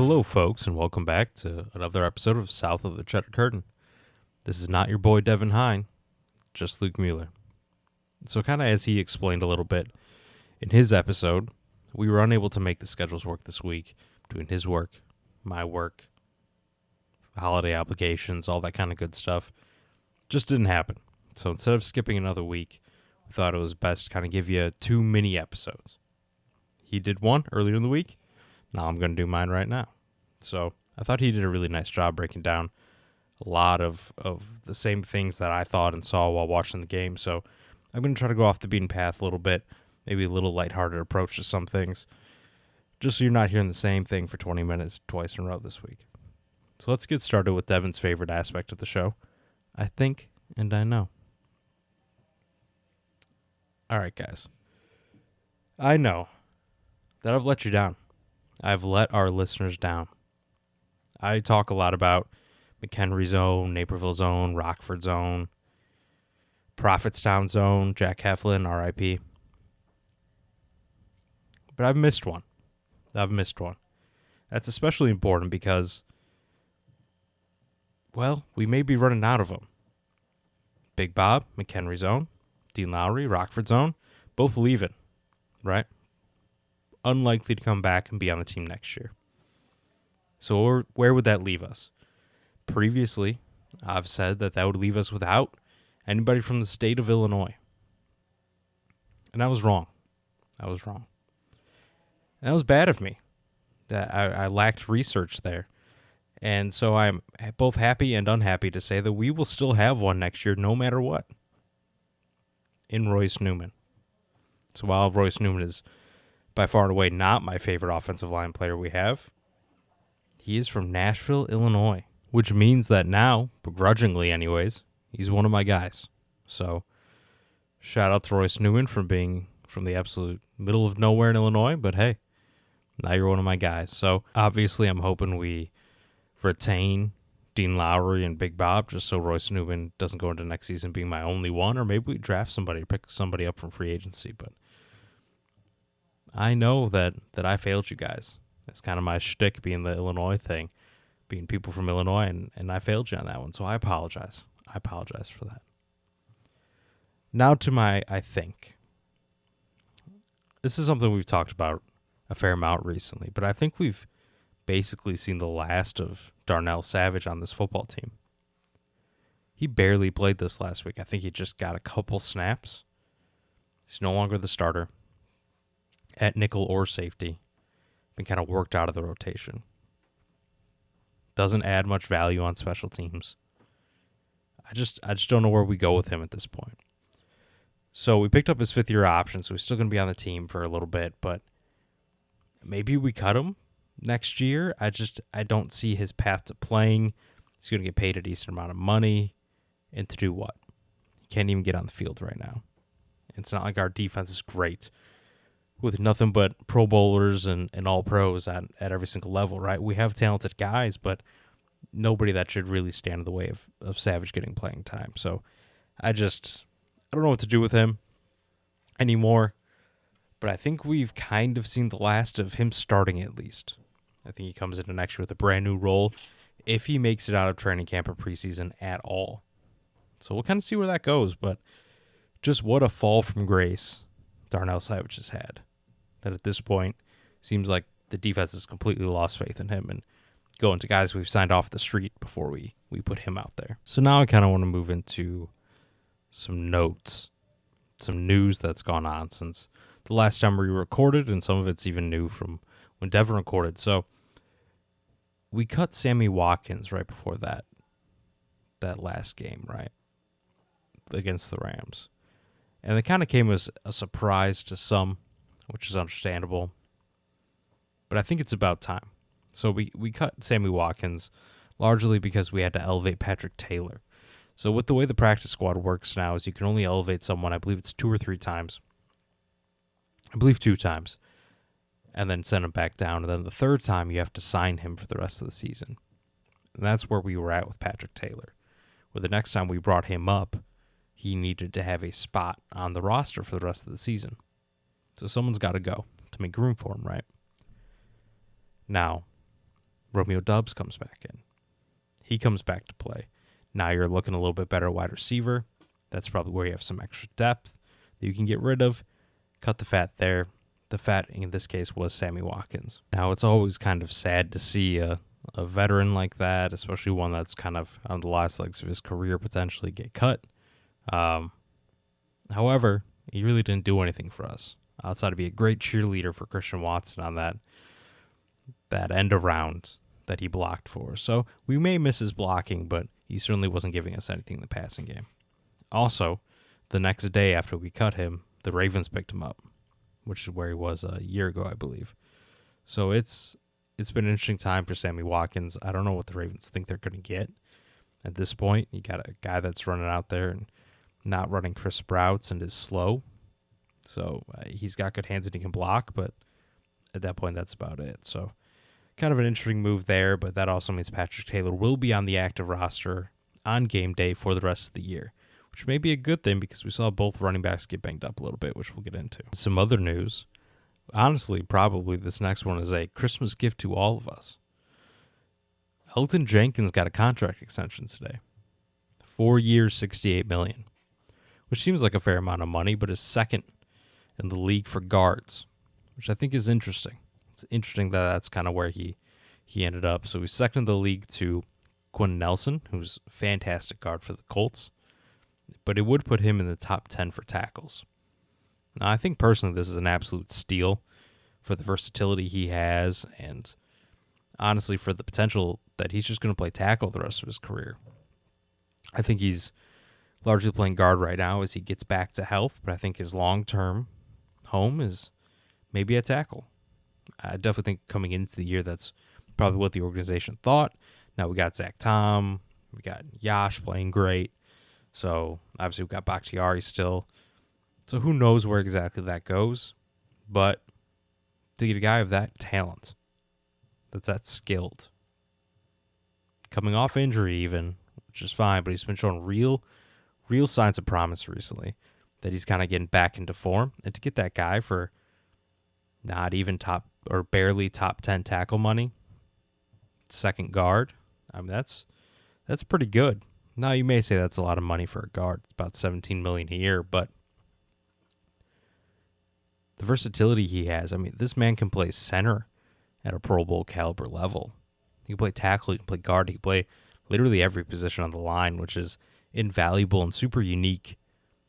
Hello, folks, and welcome back to another episode of South of the Cheddar Curtain. This is not your boy Devin Hine, just Luke Mueller. So kind of as he explained a little bit in his episode, we were unable to make the schedules work this week between his work, my work, holiday obligations, all that kind of good stuff. Just didn't happen. So instead of skipping another week, we thought it was best to kind of give you 2 mini episodes. He did one earlier in the week. Now I'm going to do mine right now. So I thought he did a really nice job breaking down a lot of the same things that I thought and saw while watching the game. So I'm going to try to go off the beaten path a little bit, maybe a little lighthearted approach to some things, just so you're not hearing the same thing for 20 minutes twice in a row this week. So let's get started with Devin's favorite aspect of the show. I think and I know. All right, guys. I know that I've let you down. I've let our listeners down. I talk a lot about McHenry Zone, Naperville Zone, Rockford Zone, Prophetstown Zone, Jack Heflin, RIP. But I've missed one. That's especially important because, well, we may be running out of them. Big Bob, McHenry Zone, Dean Lowry, Rockford Zone, both leaving, right? Unlikely to come back and be on the team next year. So where would that leave us? Previously, I've said that would leave us without anybody from the state of Illinois. And I was wrong. And that was bad of me. That I lacked research there. And so I'm both happy and unhappy to say that we will still have one next year no matter what. In Royce Newman. So while Royce Newman is by far and away not my favorite offensive line player we have, he is from Nashville, Illinois, which means that now, begrudgingly anyways, he's one of my guys. So shout out to Royce Newman for being from the absolute middle of nowhere in Illinois, but hey, now you're one of my guys. So obviously I'm hoping we retain Dean Lowry and Big Bob just so Royce Newman doesn't go into next season being my only one, or maybe we draft somebody or pick somebody up from free agency, but I know that I failed you guys. It's kind of my shtick being the Illinois thing, being people from Illinois, and I failed you on that one, so I apologize. I apologize for that. Now to my I think. This is something we've talked about a fair amount recently, but I think we've basically seen the last of Darnell Savage on this football team. He barely played this last week. I think he just got a couple snaps. He's no longer the starter at nickel or safety. Been kind of worked out of the rotation. Doesn't add much value on special teams. I just don't know where we go with him at this point. So we picked up his 5th-year option, so he's still going to be on the team for a little bit, but maybe we cut him next year. I don't see his path to playing. He's going to get paid a decent amount of money, and to do what? He can't even get on the field right now. It's not like our defense is great, with nothing but Pro Bowlers and all pros at every single level, right? We have talented guys, but nobody that should really stand in the way of Savage getting playing time. So I don't know what to do with him anymore, but I think we've kind of seen the last of him starting at least. I think he comes into next year with a brand new role if he makes it out of training camp or preseason at all. So we'll kind of see where that goes, but just what a fall from grace Darnell Savage has had. That at this point, seems like the defense has completely lost faith in him and going to guys we've signed off the street before we put him out there. So now I kind of want to move into some notes, some news that's gone on since the last time we recorded, and some of it's even new from when Devin recorded. So we cut Sammy Watkins right before that last game, right, against the Rams. And it kind of came as a surprise to some, which is understandable. But I think it's about time. So we cut Sammy Watkins largely because we had to elevate Patrick Taylor. So with the way the practice squad works now is you can only elevate someone, I believe it's 2 or 3 times. I believe 2 times. And then send him back down. And then the 3rd time you have to sign him for the rest of the season. And that's where we were at with Patrick Taylor. Where the next time we brought him up, he needed to have a spot on the roster for the rest of the season. So someone's got to go to make room for him, right? Now, Romeo Doubs comes back in. He comes back to play. Now you're looking a little bit better wide receiver. That's probably where you have some extra depth that you can get rid of. Cut the fat there. The fat in this case was Sammy Watkins. Now it's always kind of sad to see a veteran like that, especially one that's kind of on the last legs of his career, potentially get cut. However, he really didn't do anything for us outside of be a great cheerleader for Christian Watson on that end around that he blocked for. So we may miss his blocking, but he certainly wasn't giving us anything in the passing game. Also, the next day after we cut him, the Ravens picked him up, which is where he was a year ago, I believe. So it's been an interesting time for Sammy Watkins. I don't know what the Ravens think they're going to get at this point. You got a guy that's running out there and not running crisp routes and is slow. So he's got good hands and he can block, but at that point, that's about it. So kind of an interesting move there, but that also means Patrick Taylor will be on the active roster on game day for the rest of the year, which may be a good thing because we saw both running backs get banged up a little bit, which we'll get into. Some other news. Honestly, probably this next one is a Christmas gift to all of us. Elgton Jenkins got a contract extension today. 4 years, $68 million, which seems like a fair amount of money, but is second in the league for guards, which I think is interesting. It's interesting that that's kind of where he ended up. So he's second in the league to Quentin Nelson, who's a fantastic guard for the Colts, but it would put him in the top 10 for tackles. Now, I think personally this is an absolute steal for the versatility he has and honestly for the potential that he's just going to play tackle the rest of his career. I think he's largely playing guard right now as he gets back to health, but I think his long-term home is maybe a tackle. I definitely think coming into the year that's probably what the organization thought. Now we got Zach Tom, we got Yash playing great, so obviously we got Bakhtiari still. So who knows where exactly that goes, but to get a guy of that talent, that's that skilled, coming off injury even, which is fine, but he's been showing real signs of promise recently, that he's kind of getting back into form, and to get that guy for not even top or barely top 10 tackle money, second guard, I mean that's pretty good. Now you may say that's a lot of money for a guard. It's about $17 million a year, but the versatility he has, I mean, this man can play center at a Pro Bowl caliber level. He can play tackle, he can play guard, he can play literally every position on the line, which is invaluable and super unique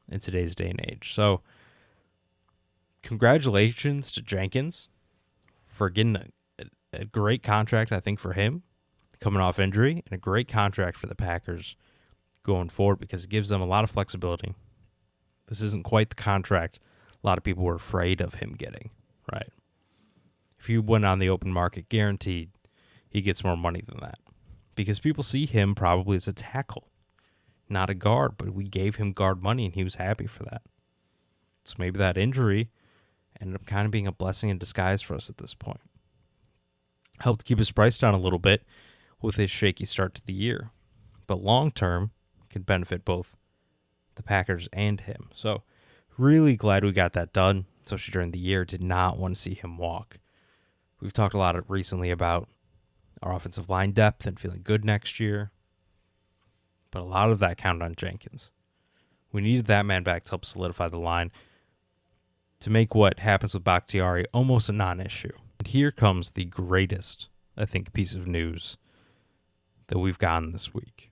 in today's day and age. So congratulations to Jenkins for getting a great contract, I think, for him coming off injury, and a great contract for the Packers going forward because it gives them a lot of flexibility. This isn't quite the contract a lot of people were afraid of him getting, right? If he went on the open market, guaranteed he gets more money than that because people see him probably as a tackle, not a guard, but we gave him guard money and he was happy for that. So maybe that injury ended up kind of being a blessing in disguise for us at this point. Helped keep his price down a little bit with his shaky start to the year, but long term could benefit both the Packers and him. So really glad we got that done, especially during the year. Did not want to see him walk. We've talked a lot recently about our offensive line depth and feeling good next year, but a lot of that counted on Jenkins. We needed that man back to help solidify the line, to make what happens with Bakhtiari almost a non-issue. And here comes the greatest, I think, piece of news that we've gotten this week.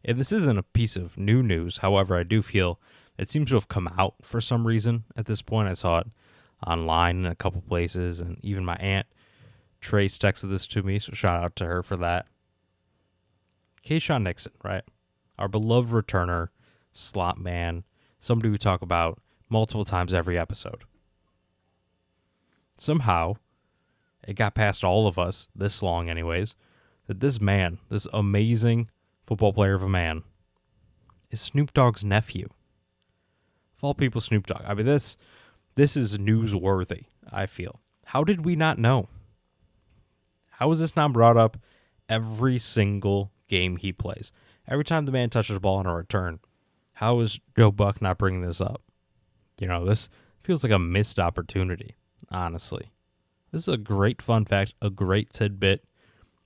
And this isn't a piece of new news. However, I do feel it seems to have come out for some reason at this point. I saw it online in a couple places, and even my aunt Trace texted this to me, so shout out to her for that. Kayshawn Nixon, right? Our beloved returner, slot man, somebody we talk about multiple times every episode. Somehow, it got past all of us, this long anyways, that this man, this amazing football player of a man, is Snoop Dogg's nephew. Of all people, Snoop Dogg. I mean, this is newsworthy, I feel. How did we not know? How is this not brought up every single game he plays? Every time the man touches the ball on a return, how is Joe Buck not bringing this up? You know, this feels like a missed opportunity, honestly. This is a great fun fact, a great tidbit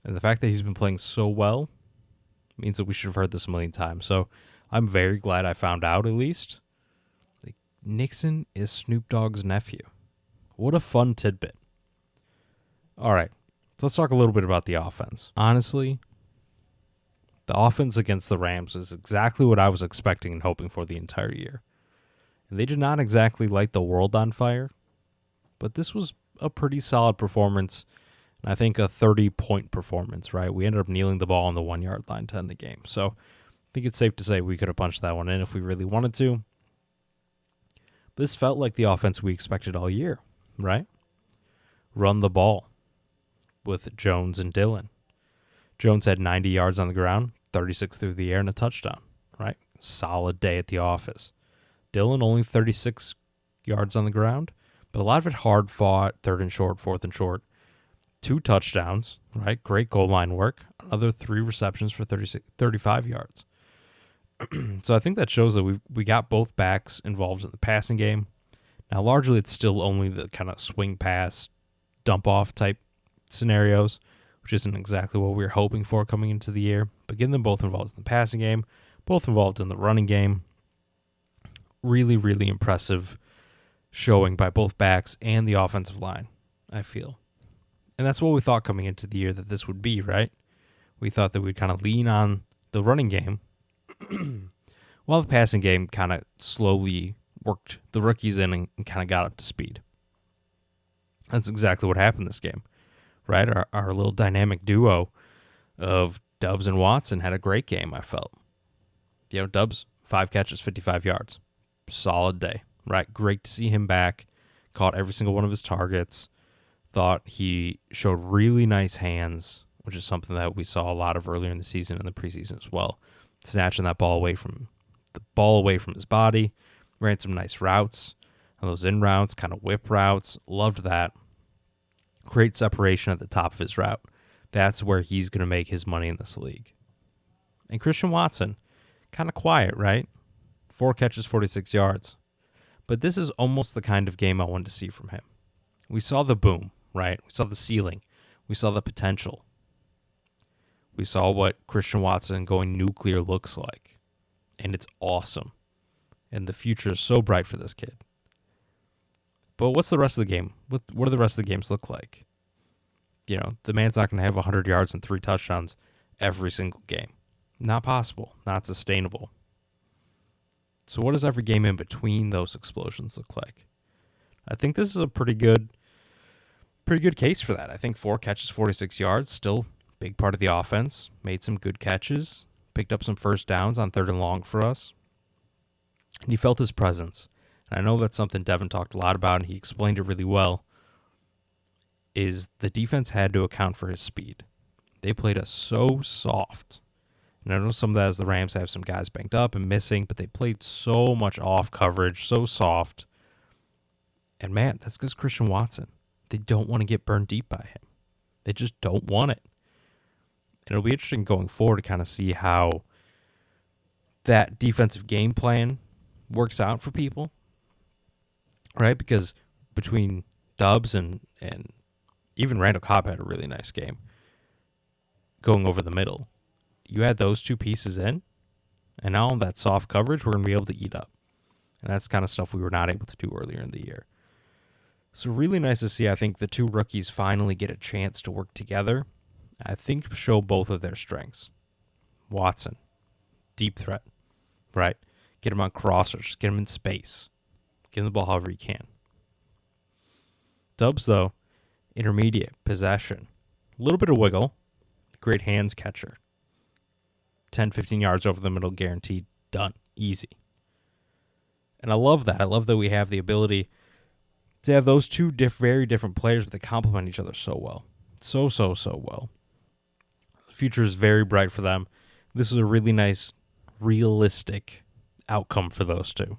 And the fact that he's been playing so well means that we should have heard this a million times. So I'm very glad I found out, at least. Like, Nixon is Snoop Dogg's nephew. What a fun tidbit. All right, so let's talk a little bit about the offense. Honestly, the offense against the Rams is exactly what I was expecting and hoping for the entire year. And they did not exactly light the world on fire, but this was a pretty solid performance, and I think a 30-point performance, right? We ended up kneeling the ball on the 1-yard line to end the game. So I think it's safe to say we could have punched that one in if we really wanted to. This felt like the offense we expected all year, right? Run the ball with Jones and Dillon. Jones had 90 yards on the ground, 36 through the air, and a touchdown, right? Solid day at the office. Dillon only 36 yards on the ground, but a lot of it hard fought, 3rd and short, 4th and short. 2 touchdowns, right? Great goal line work. Another 3 receptions for 35 yards. So I think that shows that we got both backs involved in the passing game. Now, largely it's still only the kind of swing pass, dump off type scenarios, which isn't exactly what we were hoping for coming into the year. But getting them both involved in the passing game, both involved in the running game, really, really impressive showing by both backs and the offensive line, I feel. And that's what we thought coming into the year that this would be, right? We thought that we'd kind of lean on the running game while the passing game kind of slowly worked the rookies in and kind of got up to speed. That's exactly what happened this game, right? Our little dynamic duo of Dubs and Watson had a great game, I felt. Dubs, 5 catches, 55 yards. Solid day, right? Great to see him back. Caught every single one of his targets. Thought he showed really nice hands, which is something that we saw a lot of earlier in the season and the preseason as well. Snatching that ball away from his body. Ran some nice routes. And those in routes, kind of whip routes. Loved that. Great separation at the top of his route. That's where he's going to make his money in this league. And Christian Watson, kind of quiet, right? 4 catches, 46 yards. But this is almost the kind of game I wanted to see from him. We saw the boom, right? We saw the ceiling. We saw the potential. We saw what Christian Watson going nuclear looks like. And it's awesome. And the future is so bright for this kid. But what's the rest of the game? What do the rest of the games look like? The man's not going to have 100 yards and 3 touchdowns every single game. Not possible. Not sustainable. So what does every game in between those explosions look like? I think this is a pretty good case for that. I think 4 catches, 46 yards, still big part of the offense. Made some good catches. Picked up some first downs on 3rd and long for us. And you felt his presence. And I know that's something Devin talked a lot about, and he explained it really well, is the defense had to account for his speed. They played us so soft. And I know some of that is the Rams have some guys banged up and missing, but they played so much off coverage, so soft. And man, that's because Christian Watson. They don't want to get burned deep by him. They just don't want it. And it'll be interesting going forward to kind of see how that defensive game plan works out for people. Right? Because between Dubs and even Randall Cobb had a really nice game going over the middle. You add those 2 pieces in, and now that soft coverage we're going to be able to eat up. And that's kind of stuff we were not able to do earlier in the year. So really nice to see, I think, the 2 rookies finally get a chance to work together. I think show both of their strengths. Watson, deep threat, right? Get him on crossers, get him in space. Get him the ball however you can. Dubs, though, intermediate, possession. A little bit of wiggle. Great hands catcher. 10, 15 yards over the middle, guaranteed. Done. Easy. And I love that. I love that we have the ability to have those 2 very different players, but they complement each other so well. So well. The future is very bright for them. This is a really nice, realistic outcome for those 2,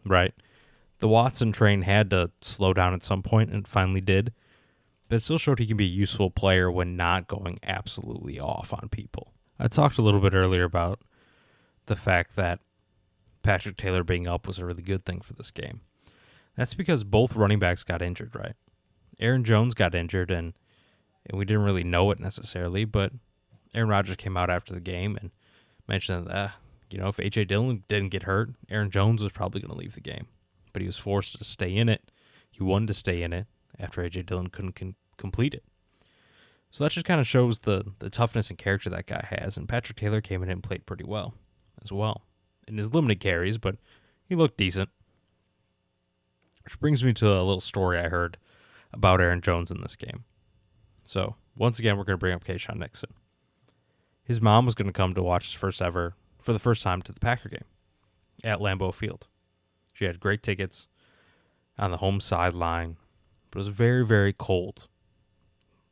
right? The Watson train had to slow down at some point, and it finally did. But it still showed he can be a useful player when not going absolutely off on people. I talked a little bit earlier about the fact that Patrick Taylor being up was a really good thing for this game. That's because both running backs got injured, right? Aaron Jones got injured, and and we didn't really know it necessarily, but Aaron Rodgers came out after the game and mentioned that, if A.J. Dillon didn't get hurt, Aaron Jones was probably going to leave the game. But he was forced to stay in it. He wanted to stay in it after A.J. Dillon couldn't complete it. So that just kind of shows the toughness and character that guy has. And Patrick Taylor came in and played pretty well as well in his limited carries, but he looked decent. Which brings me to a little story I heard about Aaron Jones in this game. So once again, we're going to bring up Keyshawn Nixon. His mom was going to come to watch his first ever, for the first time, to the Packer game at Lambeau Field. She had great tickets on the home sideline, but it was very, very cold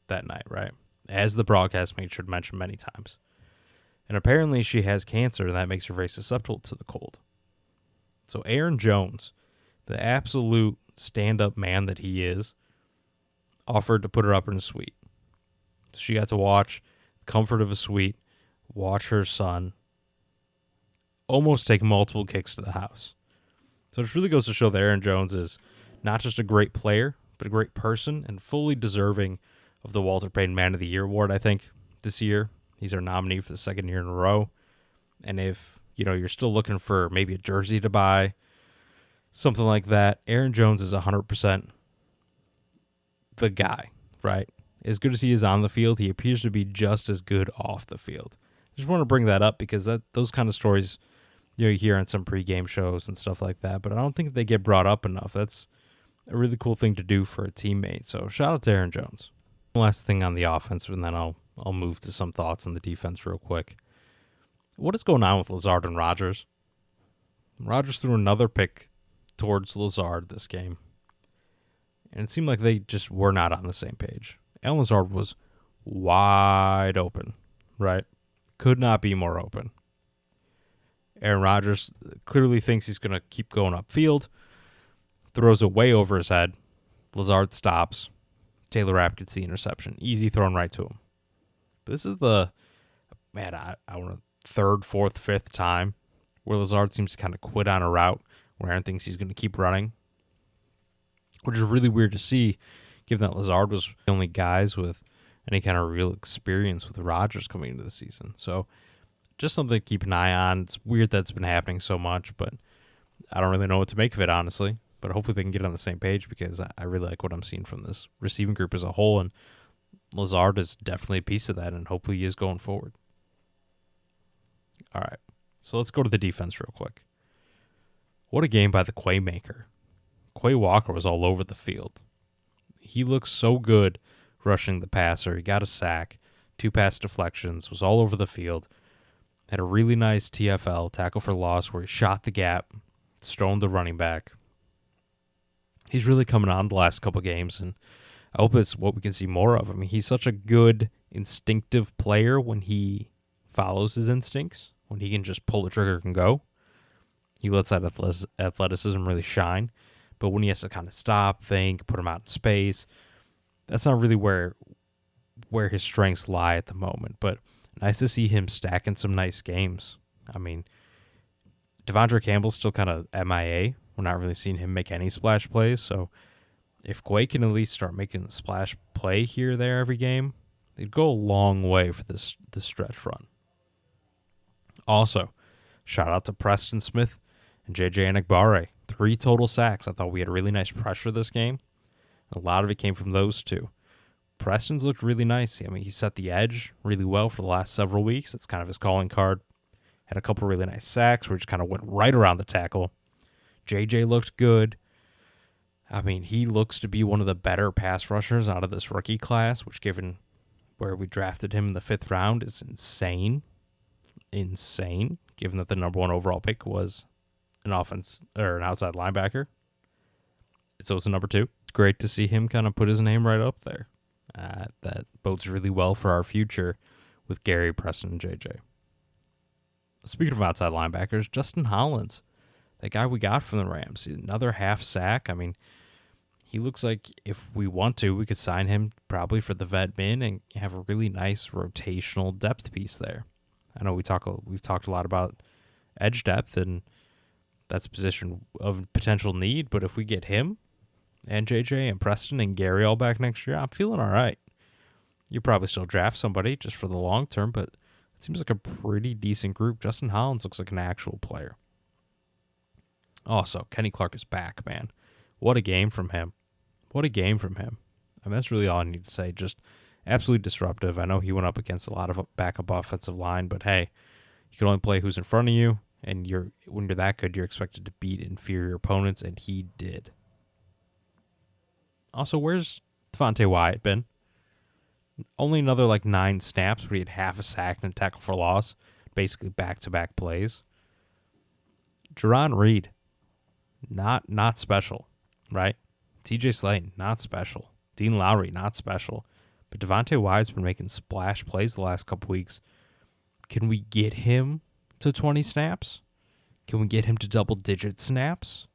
that night, right? As the broadcast made sure to mention many times. And apparently she has cancer, and that makes her very susceptible to the cold. So Aaron Jones, the absolute stand-up man that he is, offered to put her up in a suite. So she got to watch the comfort of a suite, watch her son almost take multiple kicks to the house. So it really goes to show that Aaron Jones is not just a great player, but a great person and fully deserving of the Walter Payton Man of the Year award, I think, this year. He's our nominee for the second year in a row. And if, you're still looking for maybe a jersey to buy, something like that, Aaron Jones is 100% the guy, right? As good as he is on the field, he appears to be just as good off the field. I just want to bring that up because those kind of stories you hear on some pregame shows and stuff like that, but I don't think they get brought up enough. That's a really cool thing to do for a teammate. So shout out to Aaron Jones. Last thing on the offense, and then I'll move to some thoughts on the defense real quick. What is going on with Lazard and Rodgers? Rodgers threw another pick towards Lazard this game, and it seemed like they just were not on the same page. Allen Lazard was wide open, right? Could not be more open. Aaron Rodgers clearly thinks he's going to keep going upfield, throws it way over his head. Lazard stops. Taylor Rapp gets the interception. Easy thrown right to him. But this is I want to third, fourth, fifth time where Lazard seems to kind of quit on a route where Aaron thinks he's going to keep running, which is really weird to see, given that Lazard was the only guys with any kind of real experience with Rodgers coming into the season. So just something to keep an eye on. It's weird that it's been happening so much, but I don't really know what to make of it, honestly. But hopefully they can get on the same page because I really like what I'm seeing from this receiving group as a whole, and Lazard is definitely a piece of that, and hopefully he is going forward. All right, so let's go to the defense real quick. What a game by the Quaymaker. Quay Walker was all over the field. He looks so good rushing the passer. He got a sack, 2 pass deflections, was all over the field. Had a really nice TFL, tackle for loss, where he shot the gap, stoned the running back. He's really coming on the last couple games, and I hope it's what we can see more of. I mean, he's such a good, instinctive player when he follows his instincts, when he can just pull the trigger and go. He lets that athleticism really shine. But when he has to kind of stop, think, put him out in space, that's not really where his strengths lie at the moment. But nice to see him stacking some nice games. I mean, Devondre Campbell's still kind of MIA. We're not really seeing him make any splash plays. So if Quay can at least start making a splash play here or there every game, they'd go a long way for this stretch run. Also, shout out to Preston Smith and J.J. Enigbare. 3 total sacks. I thought we had really nice pressure this game. A lot of it came from those two. Preston's looked really nice. I mean, he set the edge really well for the last several weeks. That's kind of his calling card. Had a couple really nice sacks where he just kind of went right around the tackle. JJ looked good. I mean, he looks to be one of the better pass rushers out of this rookie class, which given where we drafted him in the 5th round is insane. Insane, given that the number 1 overall pick was an outside linebacker. So it's a number 2. It's great to see him kind of put his name right up there. That bodes really well for our future with Gary, Preston, and JJ. Speaking of outside linebackers, Justin Hollins, that guy we got from the Rams, another half sack. I mean, he looks like if we want to, we could sign him probably for the vet min and have a really nice rotational depth piece there. I know we've talked a lot about edge depth, and that's a position of potential need, but if we get him and JJ and Preston and Gary all back next year, I'm feeling all right. You probably still draft somebody just for the long term, but it seems like a pretty decent group. Justin Hollins looks like an actual player. Also, Kenny Clark is back, man. What a game from him. What a game from him. I mean, that's really all I need to say. Just absolutely disruptive. I know he went up against a lot of backup offensive line, but hey, you can only play who's in front of you, and when you're that good, you're expected to beat inferior opponents, and he did. Also, where's Devontae Wyatt been? Only another 9 snaps, but he had half a sack and a tackle for loss, basically back-to-back plays. Jerron Reed, not special, right? TJ Slayton, not special. Dean Lowry, not special. But Devontae Wyatt's been making splash plays the last couple weeks. Can we get him to 20 snaps? Can we get him to double-digit snaps?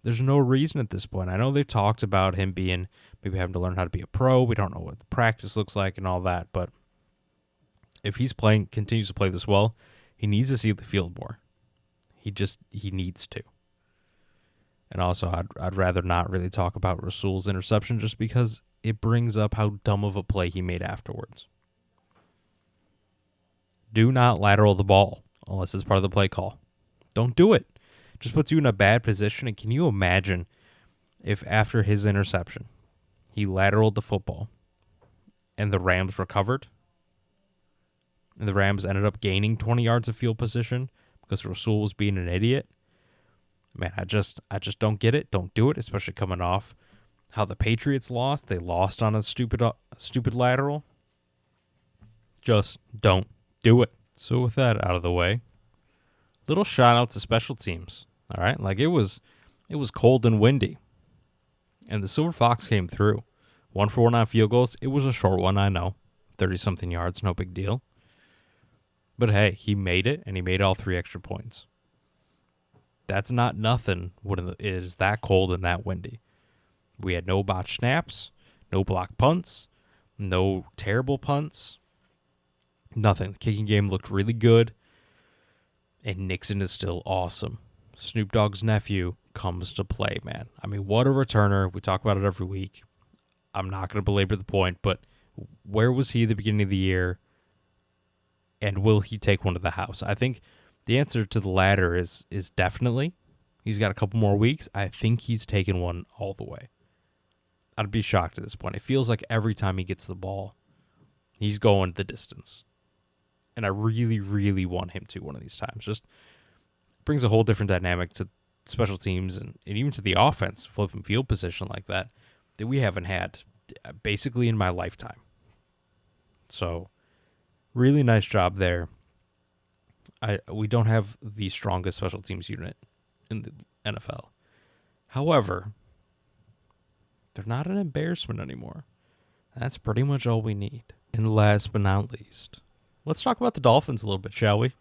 There's no reason at this point. I know they've talked about him being maybe having to learn how to be a pro. We don't know what the practice looks like and all that. But if he's continues to play this well, he needs to see the field more. He needs to. And also, I'd rather not really talk about Rasul's interception just because it brings up how dumb of a play he made afterwards. Do not lateral the ball unless it's part of the play call. Don't do it. Just puts you in a bad position. And can you imagine if after his interception, he lateraled the football and the Rams recovered and the Rams ended up gaining 20 yards of field position because Rasul was being an idiot? Man, I just don't get it. Don't do it, especially coming off how the Patriots lost. They lost on a stupid lateral. Just don't do it. So with that out of the way, little shout out to special teams. All right, it was cold and windy, and the Silver Fox came through. 1 for 1 on field goals. It was a short one, I know, 30-something yards, no big deal. But hey, he made it, and he made all 3 extra points. That's not nothing when it is that cold and that windy. We had no botched snaps, no blocked punts, no terrible punts, nothing. The kicking game looked really good, and Nixon is still awesome. Snoop Dogg's nephew comes to play, man. I mean, what a returner. We talk about it every week. I'm not going to belabor the point, but where was he at the beginning of the year, and will he take one to the house? I think the answer to the latter is definitely. He's got a couple more weeks. I think he's taken one all the way. I'd be shocked at this point. It feels like every time he gets the ball, he's going the distance. And I really, really want him to one of these times. Just brings a whole different dynamic to special teams and even to the offense, flipping field position like that we haven't had basically in my lifetime. So, really nice job there. We don't have the strongest special teams unit in the NFL. However, they're not an embarrassment anymore. That's pretty much all we need. And last but not least, let's talk about the Dolphins a little bit, shall we?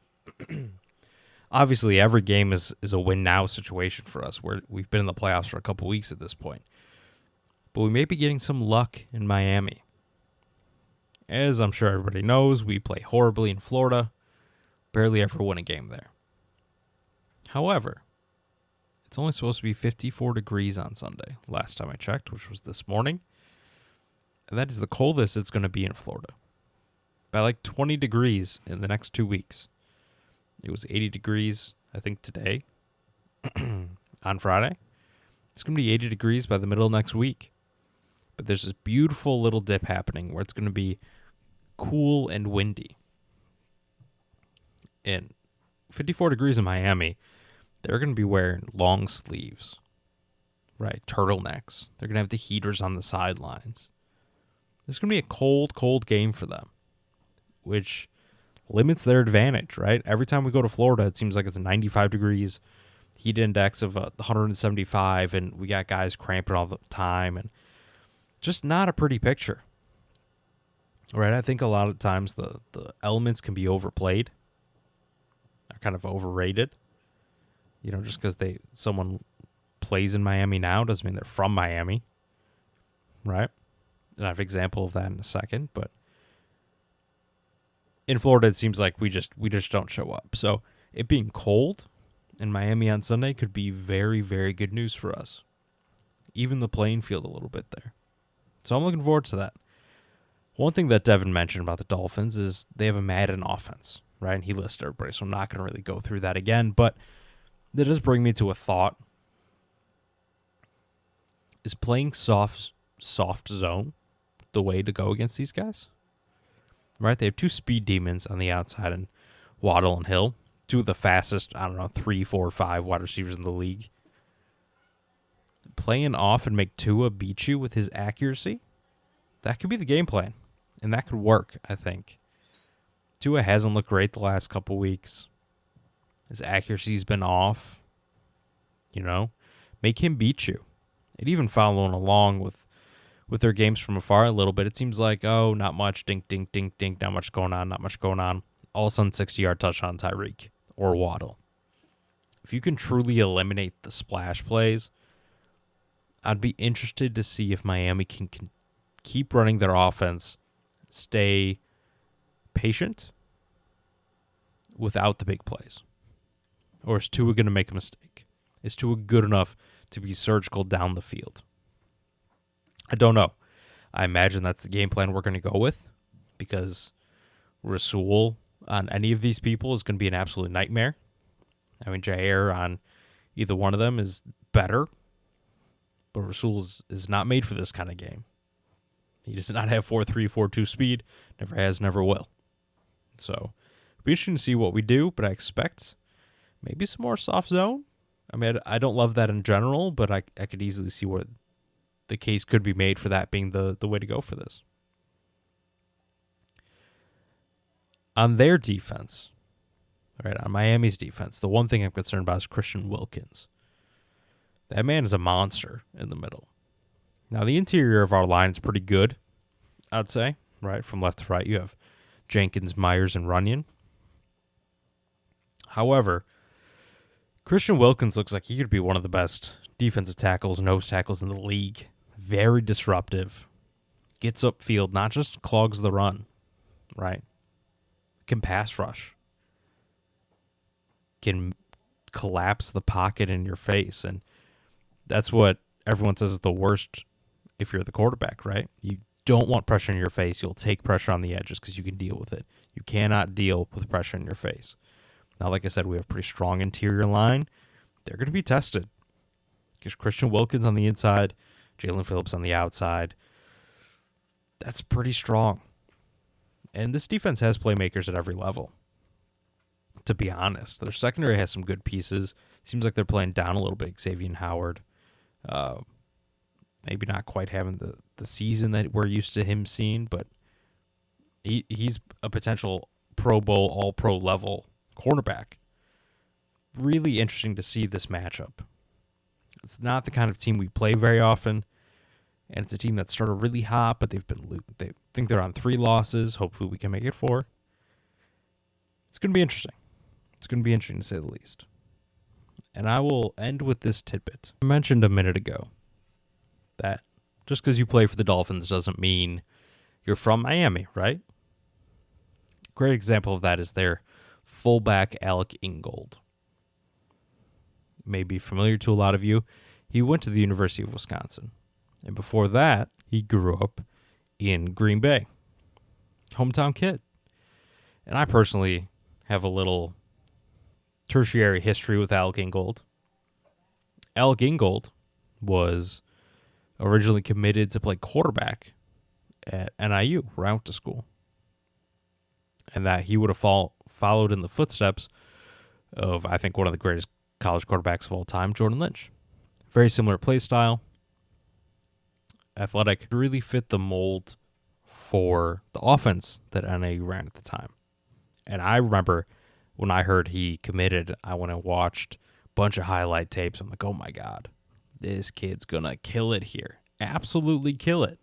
Obviously, every game is a win-now situation for us, where we've been in the playoffs for a couple weeks at this point. But we may be getting some luck in Miami. As I'm sure everybody knows, we play horribly in Florida. Barely ever win a game there. However, it's only supposed to be 54 degrees on Sunday, last time I checked, which was this morning. And that is the coldest it's going to be in Florida. By 20 degrees in the next 2 weeks. It was 80 degrees, I think, today, on Friday. It's going to be 80 degrees by the middle of next week. But there's this beautiful little dip happening where it's going to be cool and windy. And 54 degrees in Miami, they're going to be wearing long sleeves, right? Turtlenecks. They're going to have the heaters on the sidelines. This is going to be a cold, cold game for them, which limits their advantage, right? Every time we go to Florida, it seems like it's 95 degrees, heat index of 175, and we got guys cramping all the time, and just not a pretty picture, right? I think a lot of times the elements can be overplayed. They're kind of overrated. Just because someone plays in Miami now doesn't mean they're from Miami, right? And I have an example of that in a second, but in Florida, it seems like we just don't show up. So it being cold in Miami on Sunday could be very, very good news for us. Even the playing field a little bit there. So I'm looking forward to that. One thing that Devin mentioned about the Dolphins is they have a Madden offense, right? And he listed everybody, so I'm not going to really go through that again. But that does bring me to a thought. Is playing soft zone the way to go against these guys? Right? They have two speed demons on the outside, and Waddle and Hill, two of the fastest, 3, 4, 5 wide receivers in the league. Playing off and make Tua beat you with his accuracy, that could be the game plan. And that could work, I think. Tua hasn't looked great the last couple weeks. His accuracy's been off. Make him beat you. And even following along with their games from afar a little bit, it seems like, not much, dink, dink, dink, dink, not much going on. All of a sudden, 60-yard touchdown Tyreek or Waddle. If you can truly eliminate the splash plays, I'd be interested to see if Miami can keep running their offense, stay patient without the big plays. Or is Tua going to make a mistake? Is Tua good enough to be surgical down the field? I don't know. I imagine that's the game plan we're going to go with, because Rasul on any of these people is going to be an absolute nightmare. I mean, Jair on either one of them is better, but Rasul is not made for this kind of game. He does not have 4.3, 4.2 speed. Never has, never will. So it'll be interesting to see what we do, but I expect maybe some more soft zone. I mean, I don't love that in general, but I could easily see where the case could be made for that being the way to go for this. On their defense, right, on Miami's defense, the one thing I'm concerned about is Christian Wilkins. That man is a monster in the middle. Now, the interior of our line is pretty good, I'd say, right? From left to right, you have Jenkins, Myers, and Runyon. However, Christian Wilkins looks like he could be one of the best defensive tackles, nose tackles in the league. Very disruptive. Gets upfield, not just clogs the run, right? Can pass rush. Can collapse the pocket in your face. And that's what everyone says is the worst if you're the quarterback, right? You don't want pressure in your face. You'll take pressure on the edges because you can deal with it. You cannot deal with pressure in your face. Now, like I said, we have a pretty strong interior line. They're going to be tested. Because Christian Wilkins on the inside, Jalen Phillips on the outside. That's pretty strong. And this defense has playmakers at every level. To be honest, their secondary has some good pieces. Seems like they're playing down a little bit. Xavier Howard, maybe not quite having the season that we're used to him seeing, but he's a potential Pro Bowl, All-Pro level cornerback. Really interesting to see this matchup. It's not the kind of team we play very often, and it's a team that started really hot, but they think they're on 3 losses. Hopefully we can make it 4. It's going to be interesting. It's going to be interesting to say the least. And I will end with this tidbit. I mentioned a minute ago that just because you play for the Dolphins doesn't mean you're from Miami, right? Great example of that is their fullback, Alec Ingold. May be familiar to a lot of you. He went to the University of Wisconsin. And before that, he grew up in Green Bay. Hometown kid. And I personally have a little tertiary history with Alec Ingold. Alec Ingold was originally committed to play quarterback at NIU, where I went to school. And that he would have followed in the footsteps of, I think, one of the greatest college quarterbacks of all time, Jordan Lynch. Very similar play style. Athletic. Really fit the mold for the offense that NIU ran at the time. And I remember when I heard he committed, I went and watched a bunch of highlight tapes. I'm like, oh my God, this kid's going to kill it here. Absolutely kill it.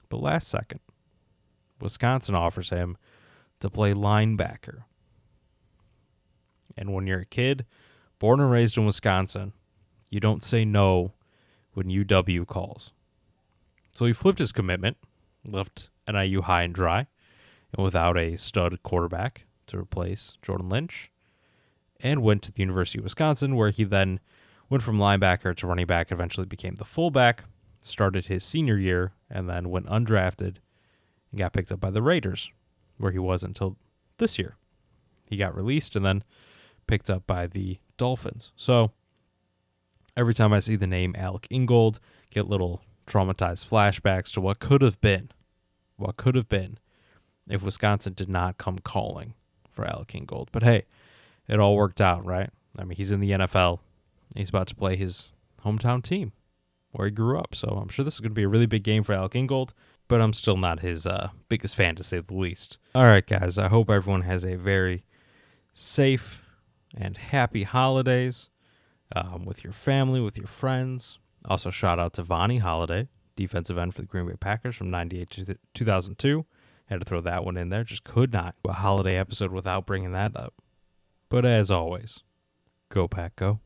But last second, Wisconsin offers him to play linebacker. And when you're a kid, born and raised in Wisconsin, you don't say no when UW calls. So he flipped his commitment, left NIU high and dry, and without a stud quarterback to replace Jordan Lynch, and went to the University of Wisconsin, where he then went from linebacker to running back, eventually became the fullback, started his senior year and then went undrafted and got picked up by the Raiders, where he was until this year. He got released and then picked up by the Dolphins. So every time I see the name Alec Ingold, get little traumatized flashbacks to what could have been. What could have been if Wisconsin did not come calling for Alec Ingold. But hey, it all worked out, right? I mean, he's in the NFL. He's about to play his hometown team where he grew up. So I'm sure this is going to be a really big game for Alec Ingold, but I'm still not his biggest fan, to say the least. All right, guys, I hope everyone has a very safe and happy holidays with your family, with your friends. Also, shout out to Vonnie Holiday, defensive end for the Green Bay Packers from 98 to 2002. Had to throw that one in there. Just could not do a holiday episode without bringing that up. But as always, go Pack, go.